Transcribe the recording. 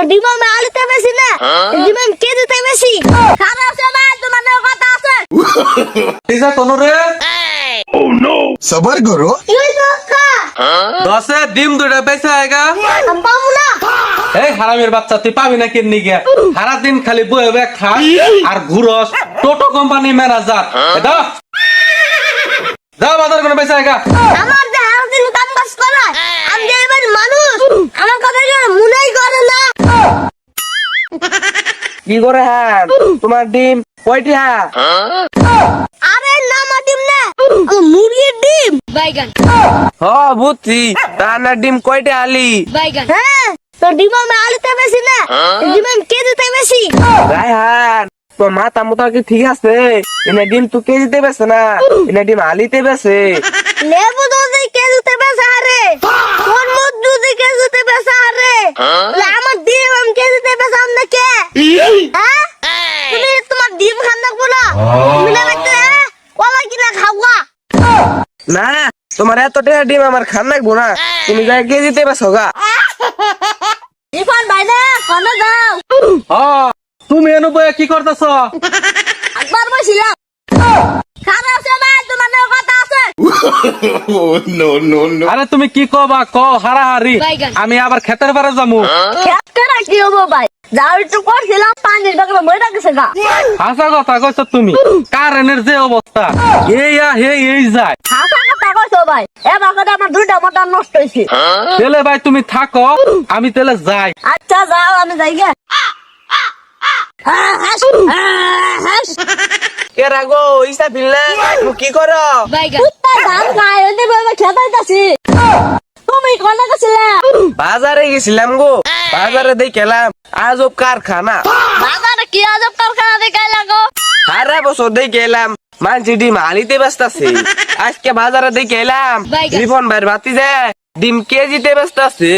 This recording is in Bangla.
ডিম আমি আলুতে বেশি না, ডিম আমি কেজিতে বেশি। খারাপ সময় তোমার কথা আছে। কিসা কোন রে सबर करो। কি হইছে কা? দশে ডিম দুটা পয়সা আয়েগা। আমি পাবো না। এই হারামের বাচ্চা তুই পাবি না কিন্নি গিয়া সারা দিন খালি বয়ে বয়ে খাস আর ঘুরস টোটো কোম্পানি ম্যানেজার যা বাজার করে পয়সা আয়েগা। আমার যে হারাদিন কাম কাজ করায়, আমি যে এবার মানুষ, আমার কথা কি মনেই করে না। কি করে হ্যাঁ তোমার ডিম কয়টি হ্যাঁ আরে না মা ডিম না, আমার মুরগির ডিম। বাইগান হ বুঝছি রান্নার ডিম কয়টি আলি বাইগান। হ্যাঁ, তো ডিম আমি আলুতে বেশি না, ডিম আমি কেজিতে বেশি। রায়হান তো মাথা মোটা কি ঠিক আছে এনে ডিম তো কেজিতে বেছে না এনে ডিম আলিতে বেছে লেবু দুধি কেজিতে বেচা আরে, তরমুজ দুধি কেজিতে বেচা আরে, আমার ডিম আমি কেজিতে বেচাম না কে? হ্যাঁ, তুমি তোমার ডিম খান না বলা, তুমি না দেখতে কলা কিনা খাওয়া। না তোমার এত টাকা ডিম আমার খান লাগবো না তুমি যাই কেজিতে বেছো গা ইরফান ভাই না কোনে যাও? তুমি এনে বয়ে কি করতেছ? একবার বসিলাম। খারাপ সময় তোমার কথা আছে। no no no। আরে তুমি কি কবা ক হারাহারি আমি আবার খেতের পারে যামু। খেত করা কি হবো ভাই, যাও একটু করছিলাম পানির বাগলা মরে গেছে গা। হাসা কথা কইছ তুমি, কারেন্টের যে অবস্থা এই এই যায়। হাসা কথা কইছো ভাই, এ বাগলা আমার দুইটা মোটর নষ্ট হয়েছে। তেলে ভাই তুমি থাকো আমি তেলে যাই। আচ্ছা যাও আমি যাই গে। কে রাগো ইসা ফিললে তুমি কি করো কুত্তা ধান খায় ওই দেবে খেতাইতাছি। তুমি কোনে গেছিলে? বাজারে গেছিলাম গো বাজারে দেখলাম আজব কারখানা বাজারে কি আজব কারখানা দেখাইলা গো? সারা বছর দেখলাম মানছি ডিম আলিতে ব্যস্তাছে আজকে বাজারে দেখলাম রিফন ভাইয়ের বাতি যায় ডিম কেজিতে ব্যস্তাছে